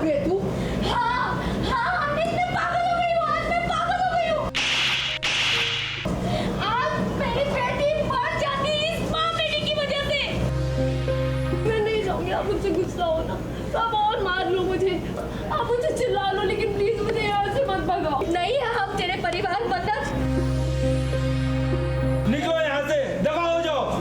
हो गई तू? हाँ हाँ, मैं पागल हो गई हूँ, आज मैं पागल हो गई हूँ। आज मेरी बेटी मर जाती इस माँ बेटी की वजह से। मैं नहीं चाहूँगी आप मुझसे गुस्सा हो ना, तो आप और मार लो मुझे, आप मुझे चिल्ला लो, लेकिन प्लीज मुझे यहाँ से मत भगाओ। नहीं, हम तेरे परिवार बंधक। निकलो यहाँ से, दफा हो जाओ।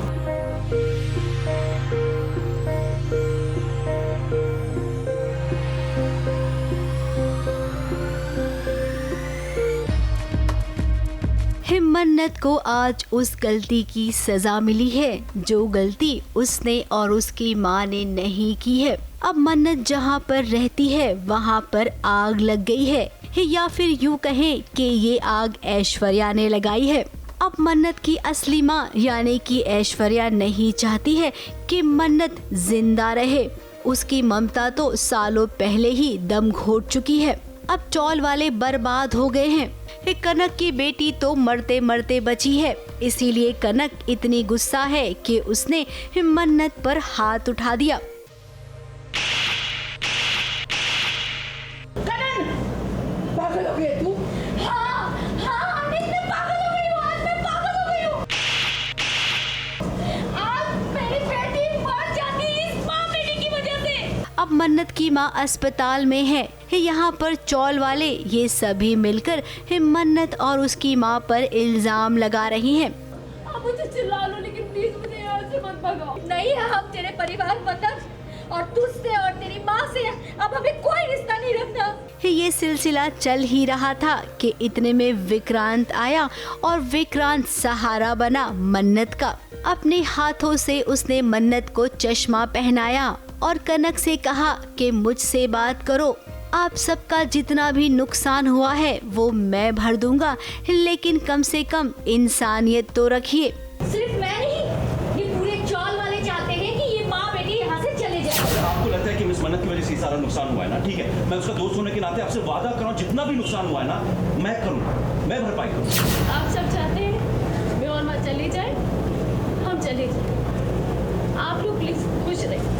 मन्नत को आज उस गलती की सजा मिली है जो गलती उसने और उसकी माँ ने नहीं की है। अब मन्नत जहाँ पर रहती है वहाँ पर आग लग गई है, या फिर यूँ कहें कि ये आग ऐश्वर्या ने लगाई है। अब मन्नत की असली माँ यानी कि ऐश्वर्या नहीं चाहती है कि मन्नत जिंदा रहे। उसकी ममता तो सालों पहले ही दम घोट चुकी है। अब चौल वाले बर्बाद हो गए हैं। कनक की बेटी तो मरते मरते बची है, इसीलिए कनक इतनी गुस्सा है कि उसने मन्नत पर हाथ उठा दिया। पागल हो गई तू? हाँ हाँ, मैं पागल हो गई हूँ, आज मैं पागल हो गई हूँ। आज मेरी बेटी मर जाती इस माँ बेटी की वजह से। अब मन्नत की माँ अस्पताल में है। यहाँ पर चौल वाले ये सभी मिलकर मन्नत और उसकी माँ पर इल्जाम लगा रही हैं। आप मुझे चिल्ला लो, लेकिन प्लीज मुझे यहाँ से मत भगाओ। नहीं, हम तेरे परिवार बंधक और तुझसे और तेरी माँ से अब हमें कोई रिश्ता नहीं रखना। ये सिलसिला चल ही रहा था कि इतने में विक्रांत आया और विक्रांत सहारा बना मन्नत का। अपने हाथों से उसने मन्नत को चश्मा पहनाया और कनक से कहा कि मुझसे बात करो। आप सबका जितना भी नुकसान हुआ है वो मैं भर दूंगा, लेकिन कम से कम इंसानियत तो रखिए। सिर्फ मैं नहीं, ये पूरे चौल वाले चाहते हैं कि ये माँ बेटी यहाँ से चले जाए। आपको लगता है कि मिस मन्नत की वजह से सारा नुकसान हुआ है ना? ठीक है, मैं उसका दोस्त होने के नाते आपसे वादा कर रहा हूँ, जितना भी नुकसान हुआ है ना मैं करूँगा, मैं भरपाई करूँगा। आप सब चाहते हैं मैं और माँ चले जाए, हम चले जाए। आप लोग प्लीज खुश रहिए।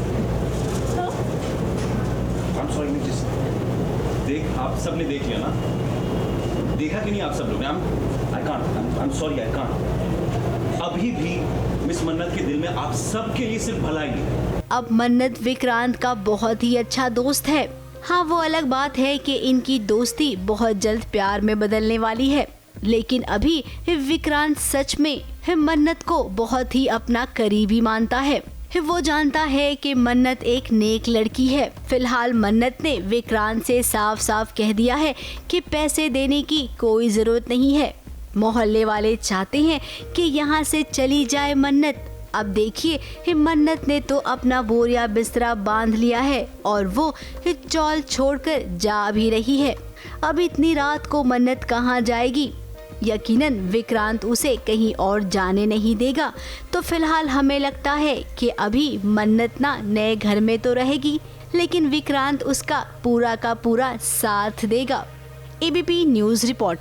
I'm sorry, मिस, देख आप सबने देख लिया ना, देखा कि नहीं आप सब लोग? I'm sorry, I can't। अभी भी मिस मन्नत के दिल में आप सबके लिए सिर्फ भलाई है। अब मन्नत विक्रांत का बहुत ही अच्छा दोस्त है। हाँ, वो अलग बात है कि इनकी दोस्ती बहुत जल्द प्यार में बदलने वाली है, लेकिन अभी विक्रांत सच में मन्नत को बहुत ही अपना करीबी मानता है। वो जानता है कि मन्नत एक नेक लड़की है। फिलहाल मन्नत ने विक्रांत से साफ साफ कह दिया है कि पैसे देने की कोई जरूरत नहीं है। मोहल्ले वाले चाहते हैं कि यहाँ से चली जाए मन्नत। अब देखिए, मन्नत ने तो अपना बोरिया बिस्तरा बांध लिया है और वो चौल छोड़कर जा भी रही है। अब इतनी रात को मन्नत कहाँ जाएगी? यकीनन विक्रांत उसे कहीं और जाने नहीं देगा। तो फिलहाल हमें लगता है कि अभी मन्नत ना नए घर में तो रहेगी, लेकिन विक्रांत उसका पूरा का पूरा साथ देगा। ABP news report.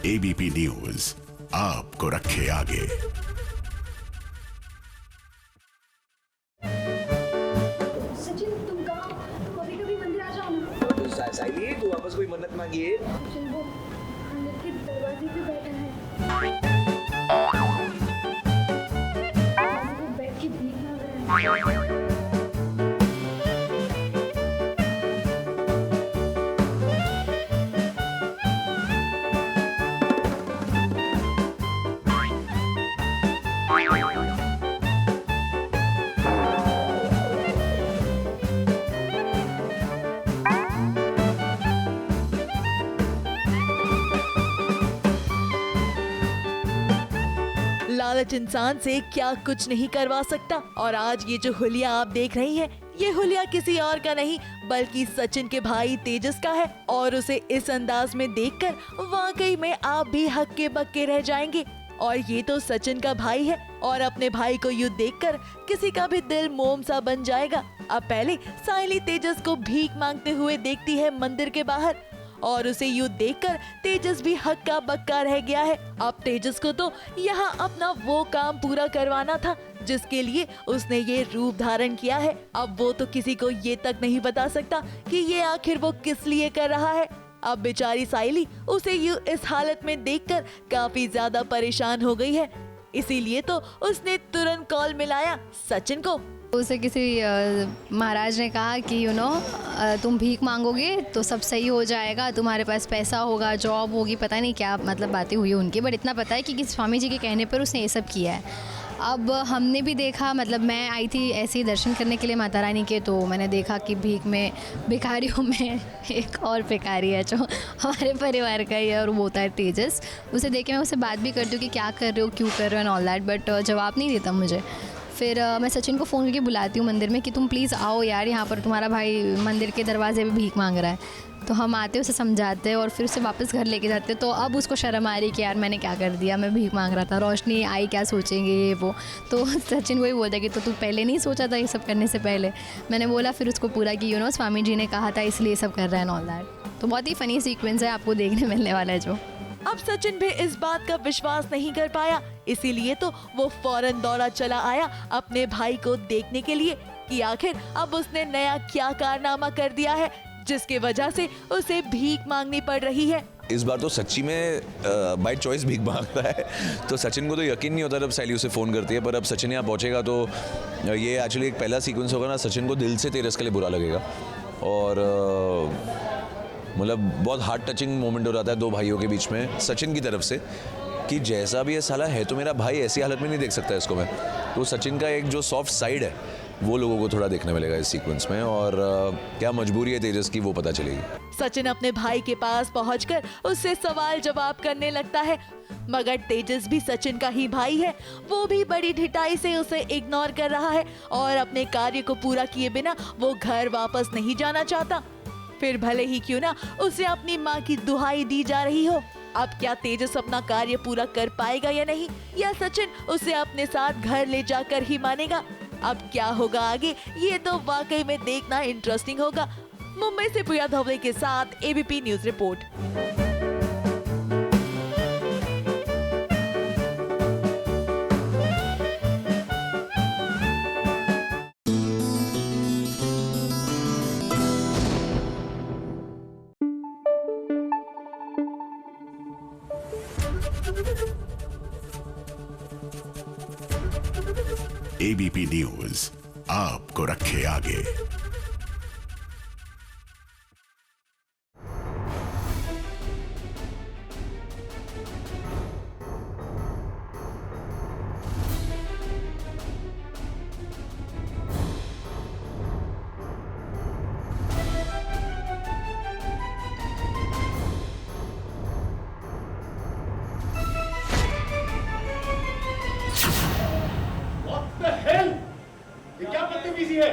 ABP news आपको रखे आगे। सचिन, तुम कहाँ? तुम अभी कभी मंदिर आ जाओ ना। साइली, तू वापस कोई मन्नत मांगी है? सचिन, वो मंदिर के दरवाजे पे बैठा है। वो बैठ के भीख मांग रहा है। लालच इंसान से क्या कुछ नहीं करवा सकता। और आज ये जो हुलिया आप देख रही हैं, ये हुलिया किसी और का नहीं बल्कि सचिन के भाई तेजस का है। और उसे इस अंदाज में देखकर वाकई में आप भी हक्के बक्के रह जाएंगे। और ये तो सचिन का भाई है और अपने भाई को यूं देखकर किसी का भी दिल मोम सा बन जाएगा। अब पहले सायली तेजस को भीख मांगते हुए देखती है मंदिर के बाहर और उसे यूं देखकर तेजस भी हक्का बक्का रह गया है। अब तेजस को तो यहाँ अपना वो काम पूरा करवाना था जिसके लिए उसने ये रूप धारण किया है। अब वो तो किसी को ये तक नहीं बता सकता कि ये आखिर वो किस लिए कर रहा है। अब बेचारी सायली उसे यूं इस हालत में देखकर काफी ज्यादा परेशान हो गई है, इसीलिए तो उसने तुरंत कॉल मिलाया सचिन को। उसे किसी महाराज ने कहा कि तुम भीख मांगोगे तो सब सही हो जाएगा, तुम्हारे पास पैसा होगा, जॉब होगी, पता नहीं क्या मतलब बातें हुई उनकी, बट इतना पता है कि किसी स्वामी जी के कहने पर उसने ये सब किया है। अब हमने भी देखा, मतलब मैं आई थी ऐसे ही दर्शन करने के लिए माता रानी के, तो मैंने देखा कि भीख में भिखारियों में एक और भिखारी है जो हमारे परिवार का ही है और वो होता है तेजस। उसे देख के मैं उससे बात भी करती हूँ कि क्या कर रहे हो, क्यों कर रहे हो एंड ऑल दैट, बट जवाब नहीं देता मुझे। फिर मैं सचिन को फ़ोन करके बुलाती हूँ मंदिर में कि तुम प्लीज़ आओ यार, यहाँ पर तुम्हारा भाई मंदिर के दरवाजे पे भीख मांग रहा है। तो हम आते उसे समझाते हैं और फिर उसे वापस घर लेके जाते। तो अब उसको शर्म आ रही कि यार मैंने क्या कर दिया, मैं भीख मांग रहा था, रोशनी आई क्या सोचेंगे ये वो। तो सचिन वही बोलता है कि तो तू पहले नहीं सोचा था ये सब करने से पहले। मैंने बोला फिर उसको पूरा कि स्वामी जी ने कहा था इसलिए सब कर रहा है ऑल दैट। तो बहुत ही फ़नी सीक्वेंस है, आपको देखने मिलने वाला है जो। अब सचिन भी इस बात का विश्वास नहीं कर पाया, इसीलिए तो वो फौरन दौड़ा चला आया अपने भाई को देखने के लिए कि आखिर अब उसने नया क्या कारनामा कर दिया है जिसकी वजह से उसे भीख मांगनी पड़ रही है। इस बार तो सच्ची में बाय चॉइस भीख मांगता है। तो सचिन को तो यकीन नहीं होता जब सायली उसे फ़ोन करती है, पर अब सचिन यहाँ पहुँचेगा तो ये एक्चुअली एक पहला सीक्वेंस होगा ना, सचिन को दिल से तेजस के लिए बुरा लगेगा और मतलब बहुत हार्ट टचिंग मोमेंट हो जाता है दो भाइयों के बीच में सचिन की तरफ से कि जैसा भी ये साला है तो मेरा भाई ऐसी हालत में नहीं देख सकता इसको मैं। तो सचिन का एक जो सॉफ्ट साइड है वो लोगों को थोड़ा देखने मिलेगा इस सीक्वेंस में और क्या मजबूरी है तेजस की वो पता चलेगी। सचिन अपने भाई के पास पहुंचकर उससे सवाल जवाब करने लगता है, मगर तेजस भी सचिन का ही भाई है। वो भी बड़ी ढिठाई से उसे इग्नोर कर रहा है और अपने कार्य को पूरा किए बिना वो घर वापस नहीं जाना चाहता, फिर भले ही क्यों ना उसे अपनी माँ की दुहाई दी जा रही हो। अब क्या तेजस अपना कार्य पूरा कर पाएगा या नहीं, या सचिन उसे अपने साथ घर ले जाकर ही मानेगा। अब क्या होगा आगे, ये तो वाकई में देखना इंटरेस्टिंग होगा। मुंबई से प्रिया धवले के साथ ABP news report. ABP news आपको रखे आगे। ये क्या बदतमीजी है?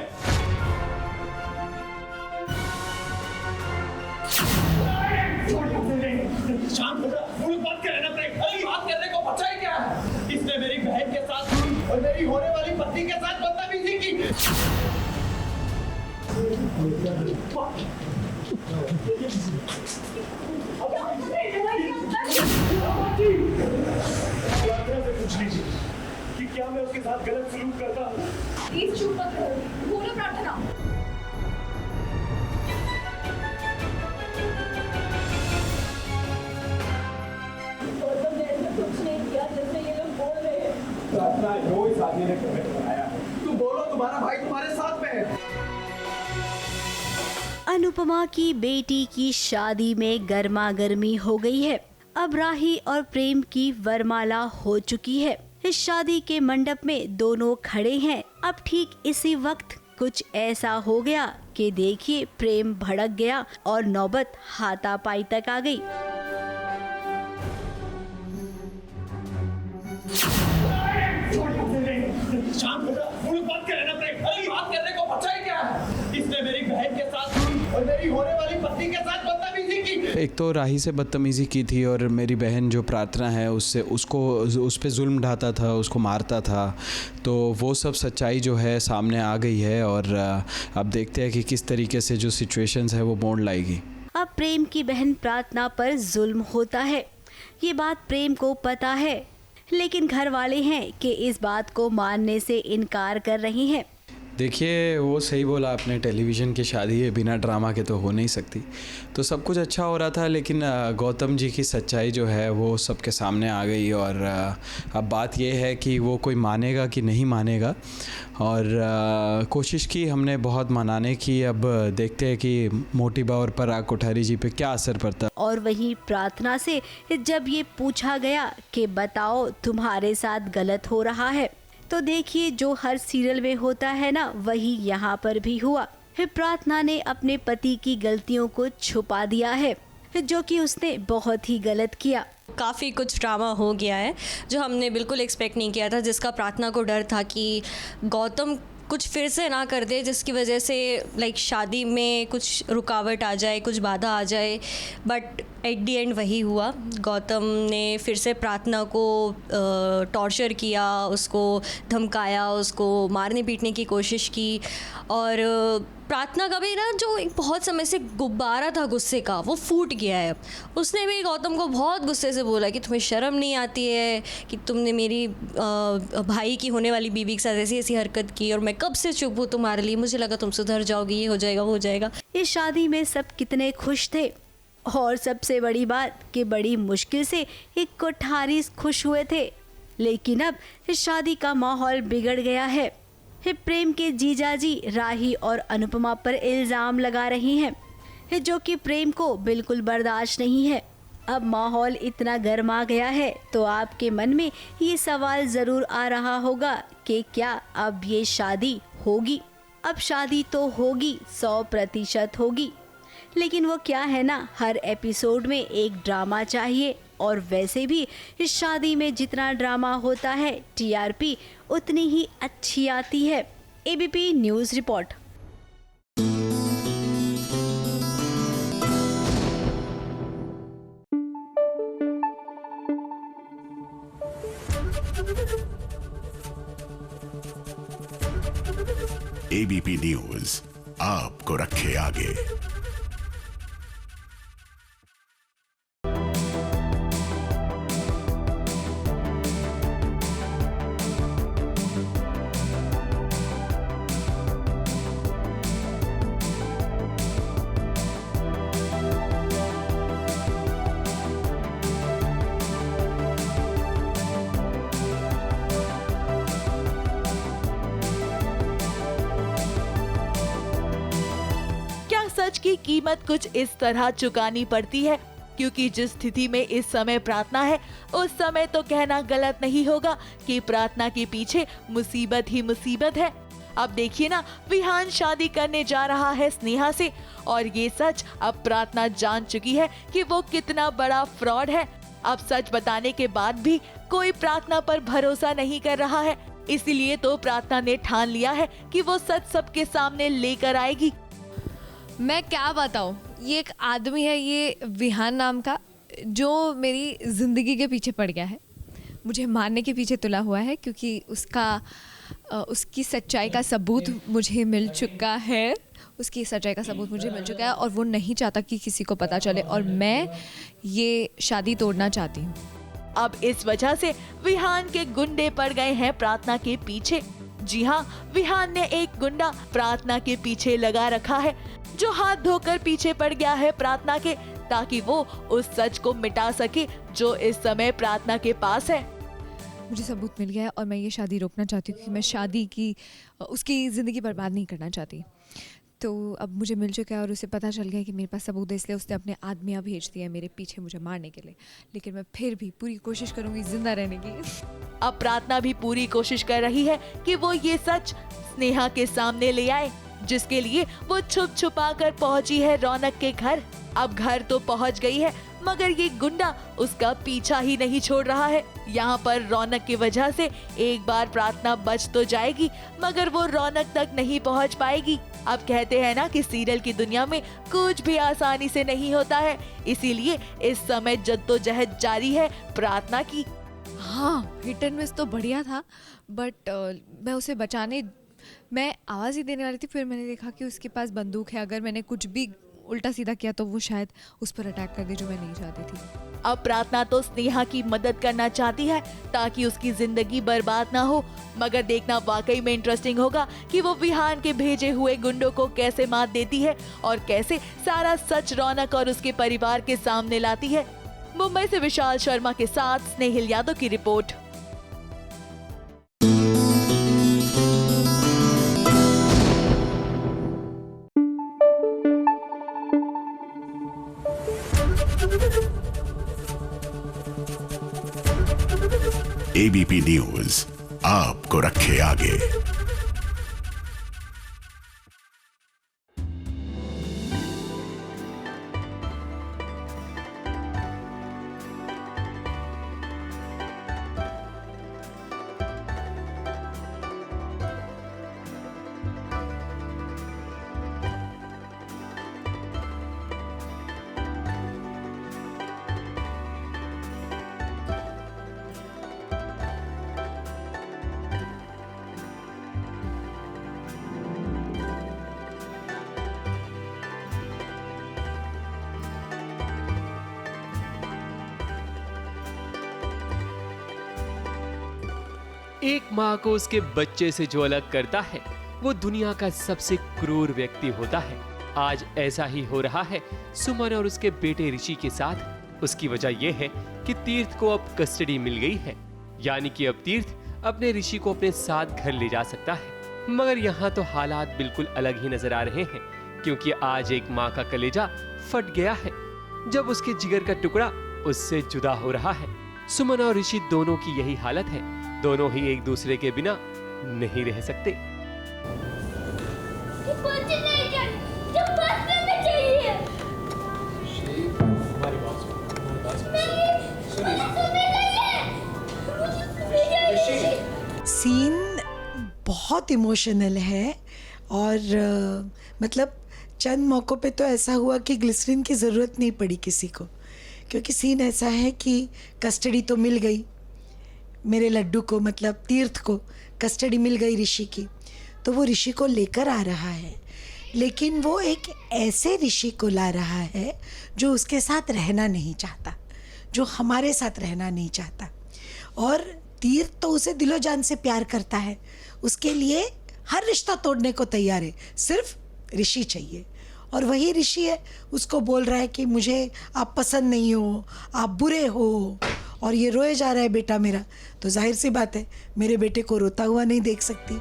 शांत हो जा, फूल बात कर लेना ब्रेक। अली बात करने को बचा ही क्या है? इसने मेरी बहन के साथ और मेरी होने वाली पत्नी के साथ बदतमीजी की। पूछ लीजिए कि क्या मैं उसके साथ गलत सलूक करता हूँ? प्लीज चुप मत रहो, बोलो प्रार्थना। कुछ नहीं किया जैसे ये लोग बोल रहे हैं। प्रार्थना जो इस आदमी ने कमेंट बनाया है, तुम बोलो तुम्हारा भाई तुम्हारे साथ में है। अनुपमा की बेटी की शादी में गर्मा गर्मी हो गई है। अब राही और प्रेम की वरमाला हो चुकी है। इस शादी के मंडप में दोनों खड़े हैं। अब ठीक इसी वक्त कुछ ऐसा हो गया कि देखिए प्रेम भड़क गया और नौबत हाथापाई तक आ गई। शांत हो जा, फूल बात कर लेना ब्रेक। अली बात करने को बचा ही क्या है? इसने मेरी बहन के साथ और मेरी होने वाली पत्नी के साथ बदतमीजी की। एक तो राही से बदतमीज़ी की थी और मेरी बहन जो प्रार्थना है उससे उस पे जुल्म ढाता था, उसको मारता था। तो वो सब सच्चाई जो है सामने आ गई है और अब देखते हैं कि किस तरीके से जो सिचुएशंस है वो मोड़ लाएगी। अब प्रेम की बहन प्रार्थना पर जुल्म होता है, ये बात प्रेम को पता है, लेकिन घर वाले हैं कि इस बात को मानने से इनकार कर रही हैं। देखिए वो सही बोला आपने, टेलीविज़न की शादी है, बिना ड्रामा के तो हो नहीं सकती। तो सब कुछ अच्छा हो रहा था, लेकिन गौतम जी की सच्चाई जो है वो सबके सामने आ गई और अब बात ये है कि वो कोई मानेगा कि नहीं मानेगा। और कोशिश की हमने बहुत मनाने की, अब देखते हैं कि मोटी बा और पराग कोठारी जी पे क्या असर पड़ता है। और वहीं प्रार्थना से जब ये पूछा गया कि बताओ तुम्हारे साथ गलत हो रहा है, तो देखिए जो हर सीरियल में होता है ना, वही यहाँ पर भी हुआ। प्रार्थना ने अपने पति की गलतियों को छुपा दिया है, जो कि उसने बहुत ही गलत किया। काफ़ी कुछ ड्रामा हो गया है जो हमने बिल्कुल एक्सपेक्ट नहीं किया था, जिसका प्रार्थना को डर था कि गौतम कुछ फिर से ना कर दे, जिसकी वजह से शादी में कुछ रुकावट आ जाए, कुछ बाधा आ जाए। बट एट दी एंड वही हुआ। गौतम ने फिर से प्रार्थना को टॉर्चर किया, उसको धमकाया, उसको मारने पीटने की कोशिश की। और प्रार्थना का भी ना जो एक बहुत समय से गुब्बारा था गुस्से का, वो फूट गया है। उसने भी गौतम को बहुत गुस्से से बोला कि तुम्हें शर्म नहीं आती है कि तुमने मेरी भाई की होने वाली बीवी के साथ ऐसी ऐसी हरकत की, और मैं कब से चुप हूँ तुम्हारे लिए, मुझे लगा तुम सुधर जाओगी, ये हो जाएगा वो हो जाएगा। इस शादी में सब कितने खुश थे, और सबसे बड़ी बात कि बड़ी मुश्किल से एक कोठारी खुश हुए थे। लेकिन अब इस शादी का माहौल बिगड़ गया है। प्रेम के जीजाजी राही और अनुपमा पर इल्ज़ाम लगा रही हैं, जो कि प्रेम को बिल्कुल बर्दाश्त नहीं है। अब माहौल इतना गर्मा गया है तो आपके मन में ये सवाल ज़रूर आ रहा होगा कि क्या अब ये शादी होगी। अब शादी तो होगी, 100% होगी, लेकिन वो क्या है ना, हर एपिसोड में एक ड्रामा चाहिए। और वैसे भी इस शादी में जितना ड्रामा होता है, टीआरपी उतनी ही अच्छी आती है। ABP news report. ABP news आपको रखे आगे। सच की कीमत कुछ इस तरह चुकानी पड़ती है, क्योंकि जिस स्थिति में इस समय प्रार्थना है, उस समय तो कहना गलत नहीं होगा कि प्रार्थना के पीछे मुसीबत ही मुसीबत है। अब देखिए ना, विहान शादी करने जा रहा है स्नेहा से, और ये सच अब प्रार्थना जान चुकी है कि वो कितना बड़ा फ्रॉड है। अब सच बताने के बाद भी कोई प्रार्थना पर भरोसा नहीं कर रहा है, इसीलिए तो प्रार्थना ने ठान लिया है कि वो सच सबके सामने लेकर आएगी। मैं क्या बताऊँ, ये एक आदमी है, ये विहान नाम का, जो मेरी ज़िंदगी के पीछे पड़ गया है, मुझे मारने के पीछे तुला हुआ है, क्योंकि उसकी सच्चाई का सबूत मुझे मिल चुका है। उसकी सच्चाई का सबूत मुझे मिल चुका है और वो नहीं चाहता कि किसी को पता चले, और मैं ये शादी तोड़ना चाहती हूँ। अब इस वजह से विहान के गुंडे पड़ गए हैं प्रार्थना के पीछे। जी हाँ, विहान ने एक गुंडा प्रार्थना के पीछे लगा रखा है, जो हाथ धोकर पीछे पड़ गया है प्रार्थना के, ताकि वो उस सच को मिटा सके जो इस समय प्रार्थना के पास है। मुझे सबूत मिल गया है और मैं ये शादी रोकना चाहती हूँ, क्योंकि मैं शादी की उसकी ज़िंदगी बर्बाद नहीं करना चाहती। तो अब मुझे मिल चुका है और उसे पता चल गया कि मेरे पास सबूत है, इसलिए उसने अपने आदमियाँ भेज दिए मेरे पीछे मुझे मारने के लिए। लेकिन मैं फिर भी पूरी कोशिश करूँगी जिंदा रहने की। अब प्रार्थना भी पूरी कोशिश कर रही है कि वो ये सच स्नेहा के सामने ले आए, जिसके लिए वो छुप छुपा कर पहुंची है रौनक के घर। अब घर तो पहुंच गई है, मगर ये गुंडा उसका पीछा ही नहीं छोड़ रहा है। यहाँ पर रौनक की वजह से एक बार प्रार्थना बच तो जाएगी, मगर वो रौनक तक नहीं पहुँच पाएगी। अब कहते हैं ना कि सीरियल की दुनिया में कुछ भी आसानी से नहीं होता है, इसीलिए इस समय जद्दोजहद जारी है प्रार्थना की। हाँ, हिट एंड मिस तो बढ़िया था, बट मैं उसे बचाने मैं आवाज़ ही देने वाली थी, फिर मैंने देखा कि उसके पास बंदूक है। अगर मैंने कुछ भी उल्टा सीधा किया तो वो शायद उस पर अटैक कर दे, जो मैं नहीं चाहती थी। अब प्रार्थना तो स्नेहा की मदद करना चाहती है ताकि उसकी जिंदगी बर्बाद ना हो, मगर देखना वाकई में इंटरेस्टिंग होगा कि वो विहान के भेजे हुए गुंडों को कैसे मात देती है और कैसे सारा सच रौनक और उसके परिवार के सामने लाती है। मुंबई से विशाल शर्मा के साथ स्नेहिल यादव की रिपोर्ट। एबीपी न्यूज आपको रखे आगे। एक माँ को उसके बच्चे से जो अलग करता है वो दुनिया का सबसे क्रूर व्यक्ति होता है। आज ऐसा ही हो रहा है सुमन और उसके बेटे ऋषि के साथ। उसकी वजह यह है कि तीर्थ को अब कस्टडी मिल गई है, यानी कि अब तीर्थ अपने ऋषि को अपने साथ घर ले जा सकता है। मगर यहाँ तो हालात बिल्कुल अलग ही नजर आ रहे हैं, क्योंकि आज एक माँ का कलेजा फट गया है जब उसके जिगर का टुकड़ा उससे जुदा हो रहा है। सुमन और ऋषि दोनों की यही हालत है, दोनों ही एक दूसरे के बिना नहीं रह सकते। सीन बहुत इमोशनल है और मतलब चंद मौक़ों पे तो ऐसा हुआ कि ग्लिसरीन की ज़रूरत नहीं पड़ी किसी को, क्योंकि सीन ऐसा है कि कस्टडी तो मिल गई मेरे लड्डू को, मतलब तीर्थ को कस्टडी मिल गई ऋषि की, तो वो ऋषि को लेकर आ रहा है, लेकिन वो एक ऐसे ऋषि को ला रहा है जो उसके साथ रहना नहीं चाहता, जो हमारे साथ रहना नहीं चाहता। और तीर्थ तो उसे दिलो जान से प्यार करता है, उसके लिए हर रिश्ता तोड़ने को तैयार है, सिर्फ ऋषि चाहिए। और वही ऋषि है उसको बोल रहा है कि मुझे आप पसंद नहीं हो, आप बुरे हो, और ये रोए जा रहा है बेटा मेरा, तो जाहिर सी बात है मेरे बेटे को रोता हुआ नहीं देख सकती।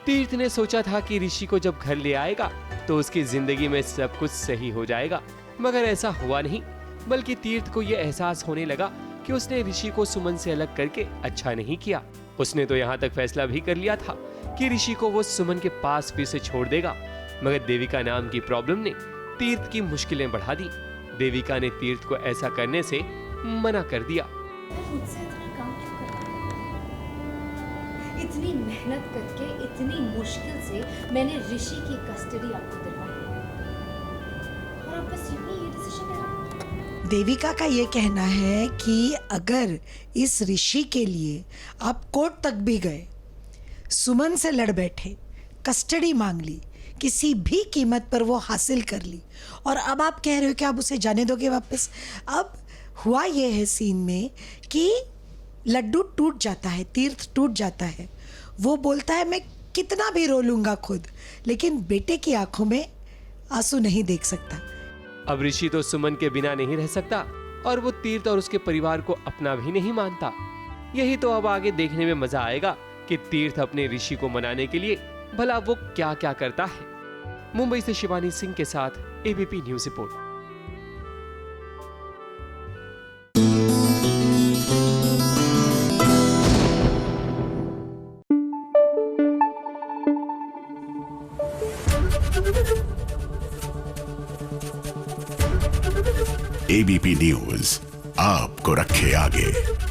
तीर्थ ने सोचा था कि ऋषि को जब घर ले आएगा तो उसकी जिंदगी में सब कुछ सही हो जाएगा, मगर ऐसा हुआ नहीं, बल्कि तीर्थ को यह एहसास होने लगा कि उसने ऋषि को सुमन से अलग करके अच्छा नहीं किया। उसने तो यहाँ तक फैसला भी कर लिया था कि ऋषि को वो सुमन के पास फिर से छोड़ देगा, मगर देविका नाम की प्रॉब्लम ने तीर्थ की मुश्किलें बढ़ा दी। देविका ने तीर्थ को ऐसा करने से मना कर दिया। मुझसे इतना काम क्यों कर रहा है? इतनी मेहनत करके इतनी मुश्किल से मैंने ऋषि की कस्टडी आपको दिलवाई और आप बस यूं ही ये डिसीजन ले रहे हैं। देविका का ये कहना है कि अगर इस ऋषि के लिए आप कोर्ट तक भी गए, सुमन से लड़ बैठे, कस्टडी मांग ली, किसी भी कीमत पर वो हासिल कर ली, और अब आप कह रहे हो कि आप उसे जाने दोगे वापस। अब हुआ ये है सीन में कि लड्डू टूट जाता है, तीर्थ टूट जाता है, वो बोलता है मैं कितना भी रो लूंगा खुद, लेकिन बेटे की आंखों में आंसू नहीं देख सकता। अब ऋषि तो सुमन के बिना नहीं रह सकता और वो तीर्थ और उसके परिवार को अपना भी नहीं मानता। यही तो अब आगे देखने में मजा आएगा कि तीर्थ अपने ऋषि को मनाने के लिए भला वो क्या क्या करता है। मुंबई से शिवानी सिंह के साथ ABP news report. ABP news आपको रखे आगे।